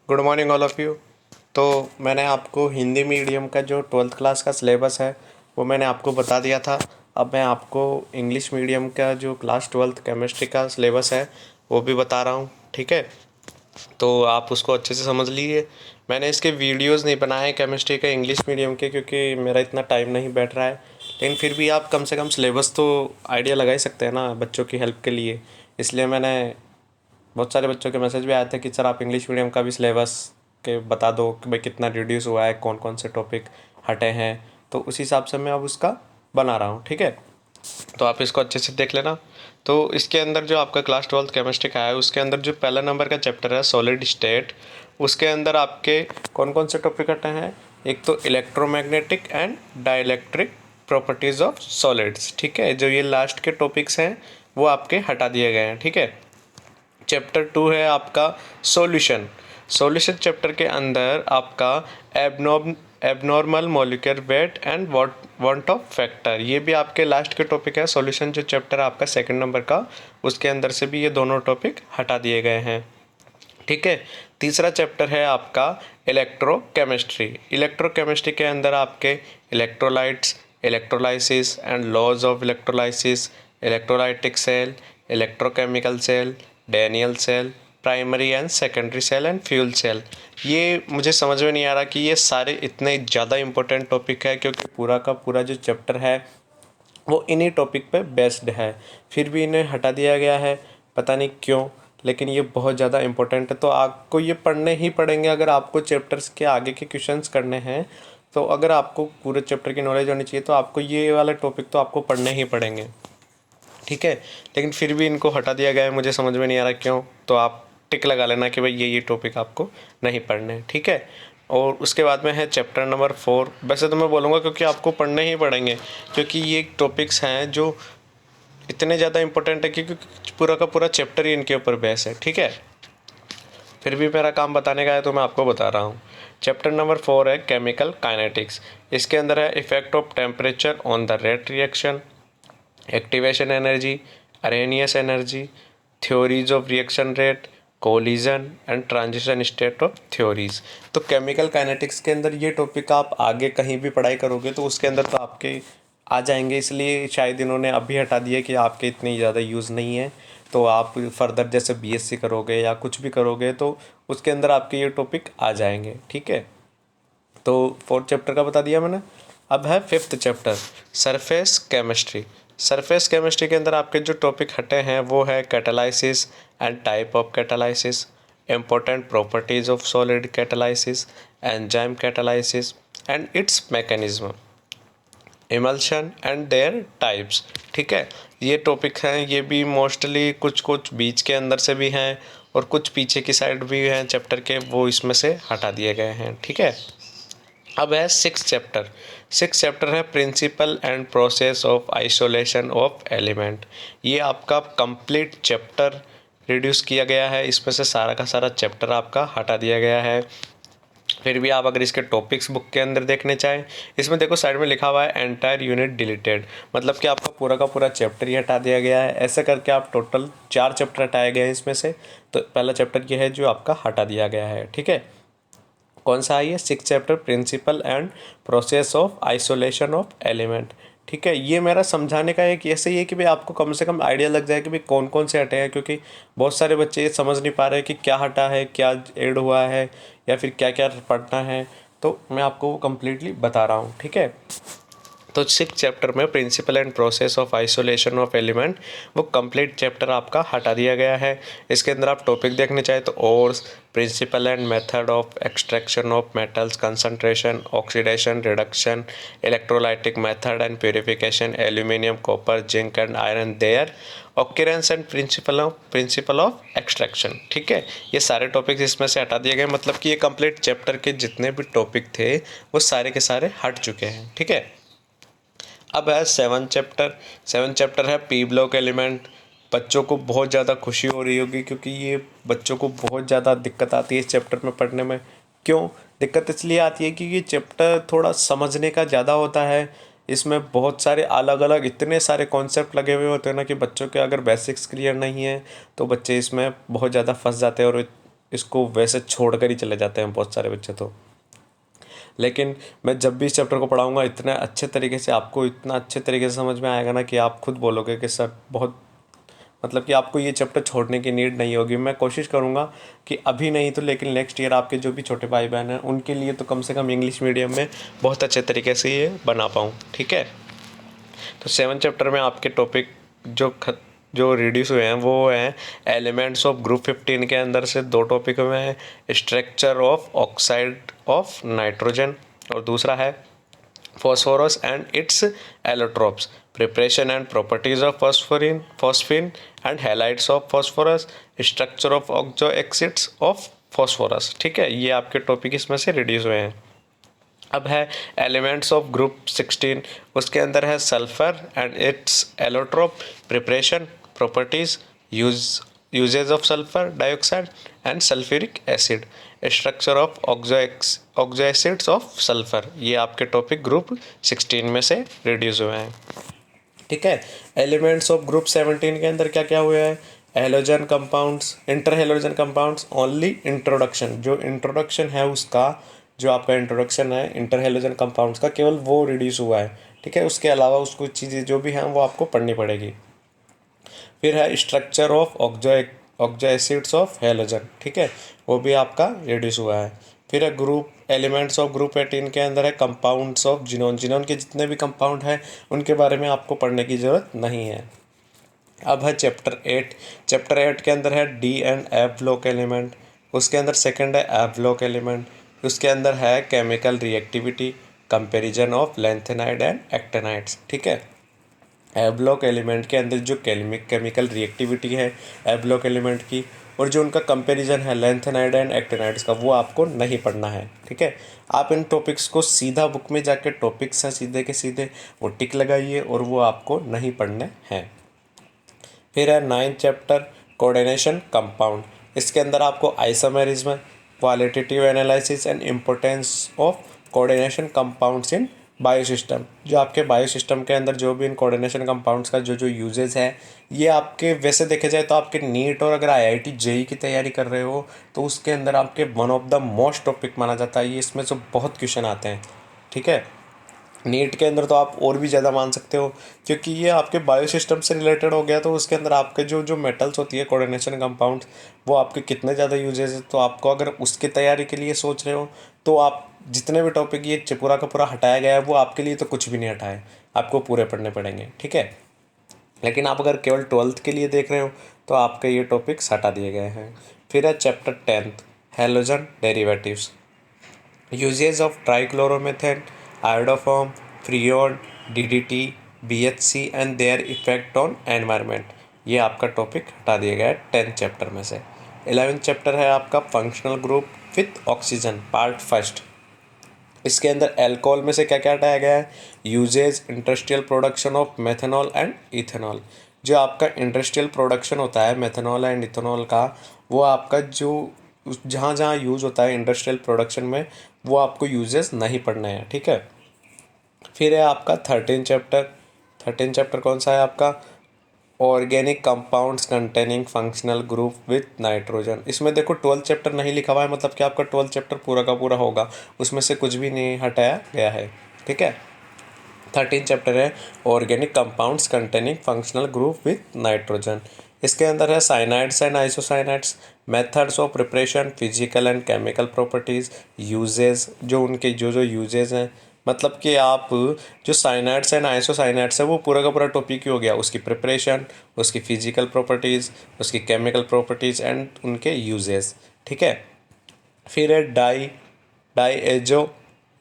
Good morning all of you. तो मैंने आपको हिंदी मीडियम का जो 12th क्लास का सिलेबस है वो मैंने आपको बता दिया था। अब मैं आपको इंग्लिश मीडियम का जो क्लास 12th केमिस्ट्री का सिलेबस है वो भी बता रहा हूँ, ठीक है। तो आप उसको अच्छे से समझ लीजिए। मैंने इसके वीडियोस नहीं बनाए केमिस्ट्री के इंग्लिश मीडियम के, क्योंकि मेरा इतना टाइम नहीं बैठ रहा है। लेकिन फिर भी आप कम से कम सिलेबस तो आइडिया लगा ही सकते हैं ना बच्चों की हेल्प के लिए। इसलिए मैंने बहुत सारे बच्चों के मैसेज भी आए थे कि सर आप इंग्लिश मीडियम का भी सिलेबस के बता दो कि भाई कितना रिड्यूस हुआ है, कौन कौन से टॉपिक हटे हैं। तो उस हिसाब से मैं अब उसका बना रहा हूँ, ठीक है। तो आप इसको अच्छे से देख लेना। तो इसके अंदर जो आपका क्लास 12th केमिस्ट्री का है उसके अंदर जो पहला नंबर का चैप्टर है सॉलिड स्टेट, उसके अंदर आपके कौन कौन से टॉपिक हटे हैं। एक तो electromagnetic and dielectric properties of solids, ठीक है। जो ये लास्ट के टॉपिक्स हैं वो आपके हटा दिए गए हैं, ठीक है। चैप्टर 2 है आपका सॉल्यूशन। सॉल्यूशन चैप्टर के अंदर आपका abnormal molecular weight and want of factor, ये भी आपके लास्ट के टॉपिक है। सॉल्यूशन जो चैप्टर है आपका सेकंड नंबर का, उसके अंदर से भी ये दोनों टॉपिक हटा दिए गए हैं, ठीक है। तीसरा चैप्टर है आपका इलेक्ट्रोकेमिस्ट्री। इलेक्ट्रोकेमिस्ट्री के अंदर आपके electrolytes, electrolysis and laws of electrolysis, electrolytic cell, electrochemical cell, Daniell cell, primary and secondary cell and fuel cell. ये मुझे समझ में नहीं आ रहा कि ये सारे इतने ज़्यादा इंपॉर्टेंट टॉपिक है, क्योंकि पूरा का पूरा जो चैप्टर है वो इन्हीं टॉपिक पे बेस्ड है। फिर भी इन्हें हटा दिया गया है, पता नहीं क्यों। लेकिन ये बहुत ज़्यादा इंपॉर्टेंट है, तो आपको ये पढ़ने ही पड़ेंगे अगर आपको चैप्टर्स के आगे के क्वेश्चंस करने हैं। तो अगर आपको पूरे चैप्टर की नॉलेज होनी चाहिए तो आपको ये वाला टॉपिक तो आपको पढ़ने ही पड़ेंगे, ठीक है। लेकिन फिर भी इनको हटा दिया गया है, मुझे समझ में नहीं आ रहा क्यों। तो आप टिक लगा लेना कि भाई ये टॉपिक आपको नहीं पढ़ने, ठीक है। और उसके बाद में है चैप्टर नंबर 4। वैसे तो मैं बोलूँगा क्योंकि आपको पढ़ने ही पड़ेंगे, क्योंकि ये टॉपिक्स हैं जो इतने ज़्यादा इंपॉर्टेंट है क्योंकि पूरा का पूरा चैप्टर ही इनके ऊपर बेस है, ठीक है। फिर भी मेरा काम बताने का है तो मैं आपको बता रहा हूँ। चैप्टर नंबर 4 है केमिकल काइनेटिक्स। इसके अंदर है effect of temperature on the rate reaction, activation energy, Arrhenius energy, theories of reaction rate, collision and transition state of theories. तो केमिकल काइनेटिक्स के अंदर ये टॉपिक आप आगे कहीं भी पढ़ाई करोगे तो उसके अंदर तो आपके आ जाएंगे, इसलिए शायद इन्होंने अभी हटा दिया कि आपके इतनी ज़्यादा यूज़ नहीं है। तो आप फर्दर जैसे बीएससी करोगे या कुछ भी करोगे तो उसके अंदर आपके ये टॉपिक आ जाएंगे, ठीक है। तो 4th चैप्टर का बता दिया मैंने। अब है 5th chapter surface chemistry. Surface chemistry के अंदर आपके जो टॉपिक हटे हैं वो है catalysis and type of catalysis, important properties of solid catalysis, enzyme catalysis and it's mechanism, emulsion and there types, ठीक है। ये टॉपिक हैं, ये भी मोस्टली कुछ कुछ बीच के अंदर से भी हैं और कुछ पीछे की साइड भी हैं चैप्टर के, वो इसमें से हटा दिए गए हैं, ठीक है। अब है 6th चैप्टर। 6th चैप्टर है principle and process of isolation of element. ये आपका कंप्लीट चैप्टर रिड्यूस किया गया है, इसमें से सारा का सारा चैप्टर आपका हटा दिया गया है। फिर भी आप अगर इसके टॉपिक्स बुक के अंदर देखने चाहें, इसमें देखो साइड में लिखा हुआ है एंटायर यूनिट डिलीटेड, मतलब कि आपका पूरा का पूरा चैप्टर ही हटा दिया गया है। ऐसे करके आप टोटल 4 चैप्टर हटाए गए हैं इसमें से। तो पहला चैप्टर ये है जो आपका हटा दिया गया है, ठीक है। कौन सा है ये? 6th chapter principle and process of isolation of element, ठीक है। ये मेरा समझाने का एक ऐसे ही है कि भाई आपको कम से कम आइडिया लग जाए कि भाई कौन कौन से हटे हैं, क्योंकि बहुत सारे बच्चे ये समझ नहीं पा रहे कि क्या हटा है, क्या ऐड हुआ है, या फिर क्या क्या पढ़ना है। तो मैं आपको वो कम्प्लीटली बता रहा हूँ, ठीक है। तो 6th चैप्टर में principle and process of isolation of element, वो कंप्लीट चैप्टर आपका हटा दिया गया है। इसके अंदर आप टॉपिक देखने चाहे तो ores, principle and method of extraction of metals, concentration, oxidation, reduction, electrolytic method and purification, aluminium, copper, zinc and iron, their occurrence and principle of extraction, ठीक है। ये सारे टॉपिक्स इसमें से हटा दिए गए, मतलब कि ये कंप्लीट चैप्टर के जितने भी टॉपिक थे वो सारे के सारे हट चुके हैं, ठीक है। अब है 7th चैप्टर। 7th चैप्टर है पी ब्लॉक एलिमेंट। बच्चों को बहुत ज़्यादा खुशी हो रही होगी, क्योंकि ये बच्चों को बहुत ज़्यादा दिक्कत आती है इस चैप्टर में पढ़ने में। क्यों दिक्कत? इसलिए आती है कि ये चैप्टर थोड़ा समझने का ज़्यादा होता है। इसमें बहुत सारे अलग अलग इतने सारे कॉन्सेप्ट लगे हुए होते हैं ना कि बच्चों के अगर बेसिक्स क्लियर नहीं है तो बच्चे इसमें बहुत ज़्यादा फंस जाते हैं और इसको वैसे छोड़ कर ही चले जाते हैं बहुत सारे बच्चे तो। लेकिन मैं जब भी इस चैप्टर को पढ़ाऊँगा इतने अच्छे तरीके से, आपको इतना अच्छे तरीके से समझ में आएगा ना कि आप खुद बोलोगे कि सर बहुत, मतलब कि आपको ये चैप्टर छोड़ने की नीड नहीं होगी। मैं कोशिश करूँगा कि अभी नहीं तो लेकिन नेक्स्ट ईयर आपके जो भी छोटे भाई बहन हैं उनके लिए तो कम से कम इंग्लिश मीडियम में बहुत अच्छे तरीके से ये बना पाऊँ, ठीक है। तो 7 चैप्टर में आपके टॉपिक जो रिड्यूस हुए हैं वो हैं एलिमेंट्स ऑफ ग्रुप 15 के अंदर से 2 टॉपिक में है structure of oxide of nitrogen और दूसरा है phosphorus and its allotropes, preparation and properties of phosphine and halides of phosphorus, structure of oxoacids of phosphorus, ठीक है। ये आपके टॉपिक इसमें से रिड्यूस हुए हैं। अब है एलिमेंट्स ऑफ ग्रुप 16, उसके अंदर है sulphur and its allotrope, preparation, properties, uses of sulphur dioxide and sulphuric acid, structure of oxo acids of sulphur. ये आपके टॉपिक ग्रुप 16 में से रिड्यूस हुए हैं, ठीक है। एलिमेंट्स ऑफ ग्रुप 17 के अंदर क्या क्या हुआ है, halogen compounds, inter halogen compounds, only introduction, जो इंट्रोडक्शन है उसका, जो आपका इंट्रोडक्शन है इंटर हेलोजन कंपाउंड्स का केवल वो रिड्यूस हुआ है, ठीक है। उसके अलावा उसको चीज़ें जो भी हैं वो आपको पढ़नी पड़ेगी। फिर है structure of oxo acids of halogen, ठीक है, वो भी आपका रिड्यूस हुआ है। फिर है ग्रुप एलिमेंट्स ऑफ ग्रुप 18 के अंदर है कंपाउंड्स ऑफ जिनोन, जिनोन के जितने भी कंपाउंड हैं उनके बारे में आपको पढ़ने की ज़रूरत नहीं है। अब है चैप्टर 8, चैप्टर 8 के अंदर है D and F block element, उसके अंदर सेकंड है एफ ब्लॉक एलिमेंट, उसके अंदर है chemical reactivity, comparison of lanthanide and actinides, ठीक है। ए ब्लॉक एलिमेंट के अंदर जो केमिकल रिएक्टिविटी है ए ब्लॉक एलिमेंट की और जो उनका कंपैरिजन है लैंथेनाइड एंड एक्टेनाइड्स का, वो आपको नहीं पढ़ना है, ठीक है। आप इन टॉपिक्स को सीधा बुक में जाके टॉपिक्स हैं सीधे के सीधे वो टिक लगाइए और वो आपको नहीं पढ़ने हैं। फिर है 9th चैप्टर कोऑर्डिनेशन कंपाउंड, इसके अंदर आपको isomerism, qualitative analysis and importance of coordination compounds in biosystem, जो आपके बायोसिस्टम के अंदर जो भी इन कोऑर्डिनेशन कंपाउंड्स का जो जो यूजेस है, ये आपके वैसे देखे जाए तो आपके नीट और अगर IIT JEE की तैयारी कर रहे हो तो उसके अंदर आपके one of the most topic माना जाता है। ये इसमें से बहुत क्वेश्चन आते हैं, ठीक है। नीट के अंदर तो आप और भी ज़्यादा मान सकते हो क्योंकि ये आपके बायोसिस्टम से रिलेटेड हो गया, तो उसके अंदर आपके जो जो मेटल्स होती है कोऑर्डिनेशन कंपाउंड्स वो आपके कितने ज़्यादा यूजेस है। तो आपको अगर उसकी तैयारी के लिए सोच रहे हो तो आप जितने भी टॉपिक ये पूरा का पूरा हटाया गया है वो आपके लिए तो कुछ भी नहीं हटाए, आपको पूरे पढ़ने पड़ेंगे, ठीक है। लेकिन आप अगर केवल 12th के लिए देख रहे हो तो आपके ये टॉपिक्स हटा दिए गए हैं। फिर है chapter 10 halogen derivatives, uses of trichloromethane, iodoform, freon, DDT, BHC and their effect on environment, ये आपका टॉपिक हटा दिया गया है 10th चैप्टर में से। 11th चैप्टर है आपका functional group with oxygen part first, इसके अंदर अल्कोहल में से क्या क्या हटाया गया है, uses, industrial production of methanol and ethanol, जो आपका इंडस्ट्रियल प्रोडक्शन होता है मेथनॉल एंड इथेनॉल का, वो आपका जो जहाँ जहाँ यूज़ होता है इंडस्ट्रियल प्रोडक्शन में वो आपको यूजेस नहीं पढ़ना है, ठीक है। फिर है आपका 13 चैप्टर, 13 चैप्टर कौन सा है आपका, organic compounds containing functional group with nitrogen. इसमें देखो 12th चैप्टर नहीं लिखा हुआ है, मतलब कि आपका 12th चैप्टर पूरा का पूरा होगा, उसमें से कुछ भी नहीं हटाया गया है, ठीक है। 13 चैप्टर है organic compounds containing functional group with nitrogen, इसके अंदर है cyanides and isocyanides, methods of preparation, physical and chemical properties, uses, जो उनके जो जो यूजेस हैं, मतलब कि आप जो साइनाइड्स एंड आइसोसाइनाइड्स है वो पूरा का पूरा टॉपिक ही हो गया, उसकी प्रिपरेशन, उसकी फिजिकल प्रॉपर्टीज़, उसकी केमिकल प्रॉपर्टीज़ एंड उनके यूजेस, ठीक है। फिर है डाईएजो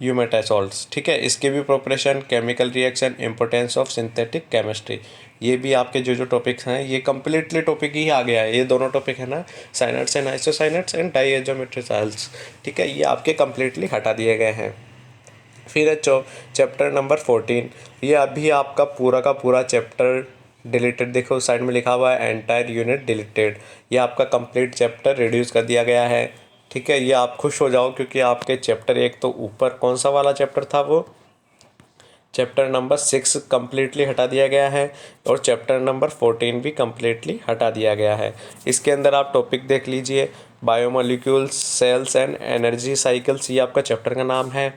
यूमेटासॉल्ट्स, ठीक है, इसके भी preparation, chemical reaction, importance of synthetic chemistry, ये भी आपके जो जो टॉपिक्स हैं ये कम्प्लीटली टॉपिक ही आ गया है। ये दोनों टॉपिक है ना, साइनाइड्स एंड आइसोसाइनाइड्स एंड डाईएजोमेट्रिसॉल्ट्स, ठीक है, ये आपके कम्प्लीटली हटा दिए गए हैं। फिर है चैप्टर नंबर 14, ये अभी आपका पूरा का पूरा चैप्टर डिलीटेड, देखो साइड में लिखा हुआ है एंटायर यूनिट डिलीटेड, ये आपका कंप्लीट चैप्टर रिड्यूस कर दिया गया है, ठीक है। ये आप खुश हो जाओ क्योंकि आपके चैप्टर 1 तो ऊपर कौन सा वाला चैप्टर था, वो चैप्टर नंबर 6 कम्प्लीटली हटा दिया गया है और चैप्टर नंबर 14 भी कम्प्लीटली हटा दिया गया है। इसके अंदर आप टॉपिक देख लीजिए, biomolecules, cells and energy cycles, ये आपका चैप्टर का नाम है।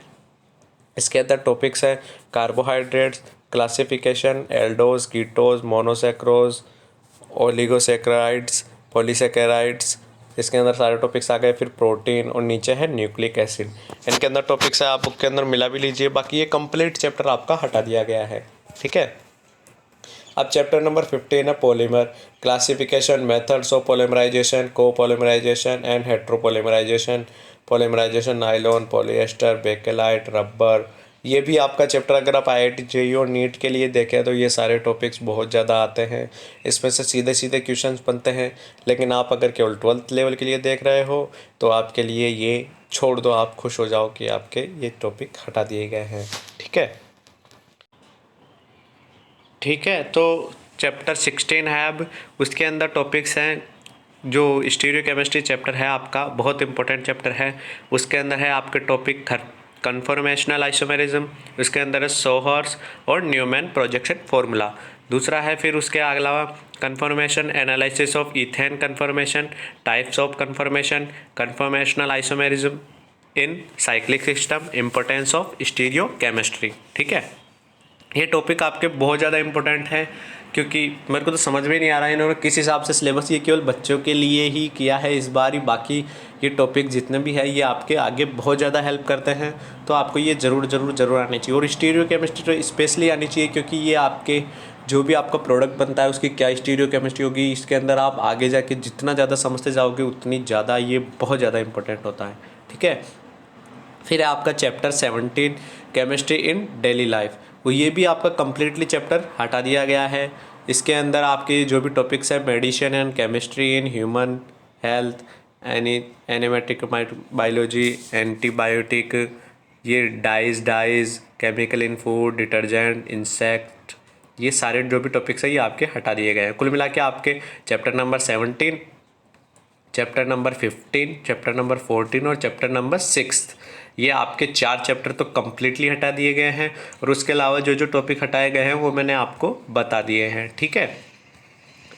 इसके अंदर टॉपिक्स है carbohydrates, classification, aldose, ketose, monosaccharose, oligosaccharides, polysaccharides, इसके अंदर सारे टॉपिक्स आ गए। फिर प्रोटीन और नीचे है न्यूक्लिक एसिड, इनके अंदर टॉपिक्स है, आप बुक के अंदर मिला भी लीजिए। बाकी ये कंप्लीट चैप्टर आपका हटा दिया गया है, ठीक है। अब चैप्टर नंबर 15 है polymer, classification, methods of polymerisation, copolymerisation and heteropolymerisation, polymerisation, nylon, polyester, bakelite, rubber. ये भी आपका चैप्टर अगर आप IIT JEE और नीट के लिए देखें तो ये सारे टॉपिक्स बहुत ज़्यादा आते हैं, इसमें से सीधे सीधे क्वेश्चंस बनते हैं। लेकिन आप अगर केवल 12th लेवल के लिए देख रहे हो तो आपके लिए ये छोड़ दो, आप खुश हो जाओ कि आपके ये टॉपिक हटा दिए गए हैं, ठीक है। ठीक है, तो चैप्टर 16 है अब, उसके अंदर टॉपिक्स हैं जो स्टीरियोकेमिस्ट्री चैप्टर है आपका, बहुत इंपॉर्टेंट चैप्टर है। उसके अंदर है आपके टॉपिक कन्फॉर्मेशनल आइसोमेरिज्म, उसके अंदर है सोहर्स और न्यूमैन प्रोजेक्शन फार्मूला। दूसरा है फिर उसके अलावा conformation analysis of ethane conformation, types of conformation, conformational isomerism in cyclic system, importance of stereochemistry, ठीक है। ये टॉपिक आपके बहुत ज़्यादा इंपॉर्टेंट है, क्योंकि मेरे को तो समझ में नहीं आ रहा है इन्होंने किस हिसाब से सिलेबस ये केवल बच्चों के लिए ही किया है इस बार ही। बाकी ये टॉपिक जितने भी है ये आपके आगे बहुत ज़्यादा हेल्प करते हैं, तो आपको ये ज़रूर आनी चाहिए। और स्टीरियो केमिस्ट्री तो स्पेशली आनी चाहिए, क्योंकि ये आपके जो भी आपका प्रोडक्ट बनता है उसकी क्या स्टीरियो केमिस्ट्री होगी, इसके अंदर आप आगे जाके जितना ज़्यादा समझते जाओगे उतनी ज़्यादा ये बहुत ज़्यादा इंपॉर्टेंट होता है, ठीक है। फिर है आपका chapter 17 chemistry in daily life, वो ये भी आपका कम्प्लीटली चैप्टर हटा दिया गया है। इसके अंदर आपके जो भी टॉपिक्स है medicine and chemistry in human health, enzymatic biology, antibiotic, ये dyes chemical in food, detergent, insect, ये सारे जो भी टॉपिक्स है ये आपके हटा दिए गए हैं। कुल मिला के आपके chapter number 17, chapter number 15, chapter number 14 और चैप्टर नंबर 6, ये आपके 4 चैप्टर तो कम्प्लीटली हटा दिए गए हैं। और उसके अलावा जो जो टॉपिक हटाए गए हैं वो मैंने आपको बता दिए हैं, ठीक है।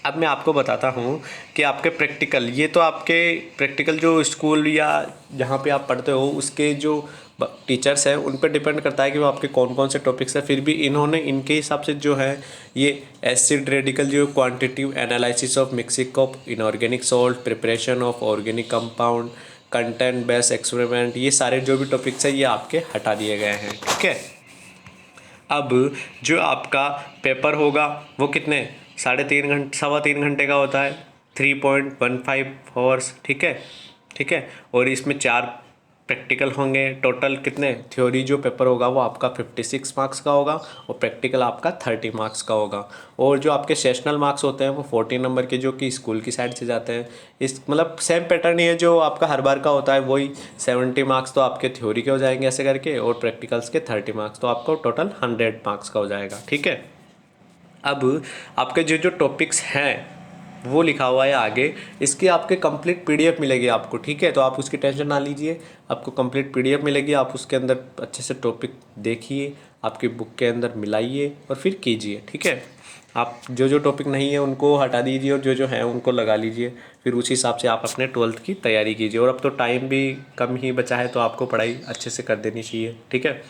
अब मैं आपको बताता हूँ कि आपके प्रैक्टिकल, ये तो आपके प्रैक्टिकल जो स्कूल या जहाँ पे आप पढ़ते हो उसके जो टीचर्स हैं उन पर डिपेंड करता है कि वो आपके कौन कौन से टॉपिक्स हैं। फिर भी इन्होंने इनके हिसाब से जो है ये एसिड रेडिकल, जो quantitative analysis of mixing of inorganic salt, preparation of organic compound, content based experiment, ये सारे जो भी टॉपिक्स हैं ये आपके हटा दिए गए हैं, ठीक है। अब जो आपका पेपर होगा वो कितने 3.5 घंटे 3.25 घंटे का होता है, 3.15 आवर्स, ठीक है। और इसमें 4 प्रैक्टिकल होंगे। टोटल कितने थ्योरी जो पेपर होगा वो आपका 56 मार्क्स का होगा और प्रैक्टिकल आपका 30 मार्क्स का होगा। और जो आपके सेशनल मार्क्स होते हैं वो 14 नंबर के, जो कि स्कूल की साइड से जाते हैं। इस मतलब सेम पैटर्न ही है जो आपका हर बार का होता है, वही 70 मार्क्स तो आपके थ्योरी के हो जाएंगे ऐसे करके, और प्रैक्टिकल्स के 30 मार्क्स, तो आपको टोटल 100 मार्क्स का हो जाएगा, ठीक है। अब आपके जो जो टॉपिक्स हैं वो लिखा हुआ है आगे, इसकी आपके कंप्लीट PDF मिलेगी आपको, ठीक है। तो आप उसकी टेंशन ना लीजिए, आपको कंप्लीट PDF मिलेगी, आप उसके अंदर अच्छे से टॉपिक देखिए, आपकी बुक के अंदर मिलाइए और फिर कीजिए, ठीक है। आप जो जो टॉपिक नहीं है उनको हटा दीजिए और जो जो है उनको लगा लीजिए, फिर उसी हिसाब से आप अपने 12th की तैयारी कीजिए। और अब तो टाइम भी कम ही बचा है, तो आपको पढ़ाई अच्छे से कर देनी चाहिए, ठीक है।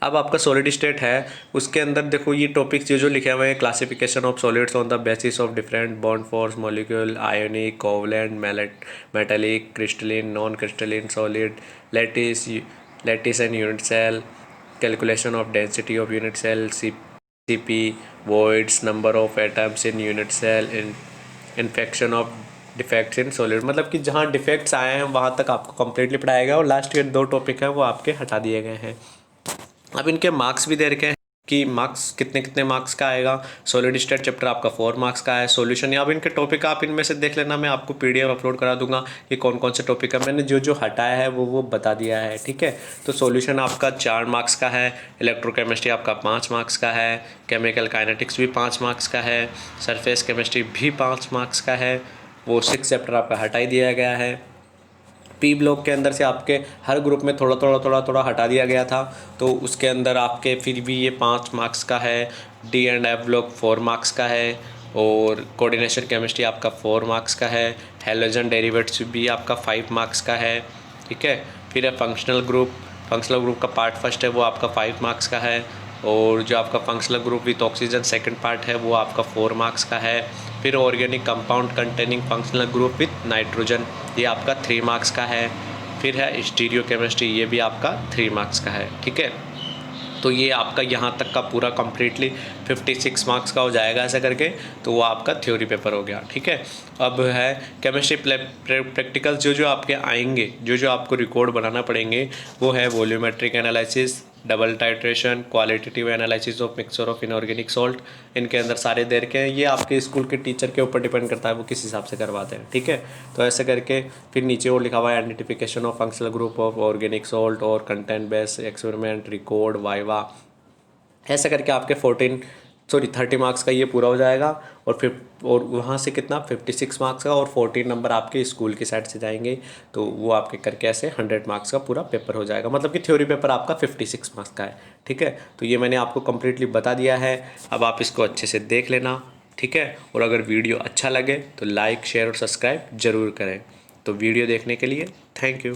अब आपका सॉलिड स्टेट है, उसके अंदर देखो ये टॉपिक्स जो जो लिखे हुए हैं, classification of solids on the basis of different bond force, molecule, ionic, covalent, metallic, crystalline, non crystalline solid, lattice and unit cell, calculation of density of unit cell, CP, voids, number of atoms in unit cell, infection of defects in solid, मतलब कि जहाँ defects आए हैं वहाँ तक आपको completely पढ़ाया गया। और लास्ट के 2 टॉपिक हैं वो आपके हटा दिए गए हैं। अब इनके मार्क्स भी दे रखे हैं कि मार्क्स कितने कितने मार्क्स का आएगा। सॉलिड स्टेट चैप्टर आपका 4 मार्क्स का है। सॉल्यूशन, या अब इनके टॉपिक आप इनमें से देख लेना, मैं आपको PDF अपलोड करा दूंगा कि कौन कौन से टॉपिक है। मैंने जो जो हटाया है वो बता दिया है, ठीक है। तो सॉल्यूशन आपका 4 मार्क्स का है, इलेक्ट्रोकेमिस्ट्री आपका 5 मार्क्स का है, केमिकल काइनेटिक्स भी 5 मार्क्स का है, सरफेस केमिस्ट्री भी 5 मार्क्स का है। वो 6 चैप्टर आपका हटा ही दिया गया है। P ब्लॉक के अंदर से आपके हर ग्रुप में थोड़ा हटा दिया गया था, तो उसके अंदर आपके फिर भी ये 5 मार्क्स का है। D and F block 4 marks का है, और कोऑर्डिनेशन केमिस्ट्री आपका 4 मार्क्स का है। हैलोजन डेरिवेटिव्स भी आपका 5 मार्क्स का है, ठीक है। फिर है फंक्शनल ग्रुप का पार्ट फर्स्ट है वो आपका 5 मार्क्स का है, और जो आपका functional group with oxygen second part है वो आपका 4 मार्क्स का है। फिर organic compound containing functional group with nitrogen, ये आपका 3 मार्क्स का है। फिर है स्टीरियो केमिस्ट्री, ये भी आपका 3 मार्क्स का है, ठीक है। तो ये आपका यहाँ तक का पूरा कम्प्लीटली 56 मार्क्स का हो जाएगा ऐसा करके, तो वो आपका थ्योरी पेपर हो गया, ठीक है। अब है केमिस्ट्री प्रैक्टिकल्स जो जो आपके आएंगे, जो जो आपको रिकॉर्ड बनाना पड़ेंगे, वो है volumetric analysis, double titration, qualitative analysis of mixture of inorganic salt. इनके अंदर सारे दे रखे हैं, ये आपके स्कूल के टीचर के ऊपर डिपेंड करता है वो किस हिसाब से करवाते हैं, ठीक है। तो ऐसे करके फिर नीचे और लिखा हुआ है identification of functional group of organic salt और content based experiment record viva, ऐसे करके आपके 30 मार्क्स का ये पूरा हो जाएगा। और फिर और वहाँ से कितना 56 मार्क्स का और 14 नंबर आपके स्कूल की साइड से जाएंगे, तो वो आपके करके ऐसे 100 मार्क्स का पूरा पेपर हो जाएगा। मतलब कि थ्योरी पेपर आपका 56 मार्क्स का है, ठीक है। तो ये मैंने आपको कम्प्लीटली बता दिया है, अब आप इसको अच्छे से देख लेना, ठीक है। और अगर वीडियो अच्छा लगे तो लाइक शेयर और सब्सक्राइब ज़रूर करें। तो वीडियो देखने के लिए थैंक यू।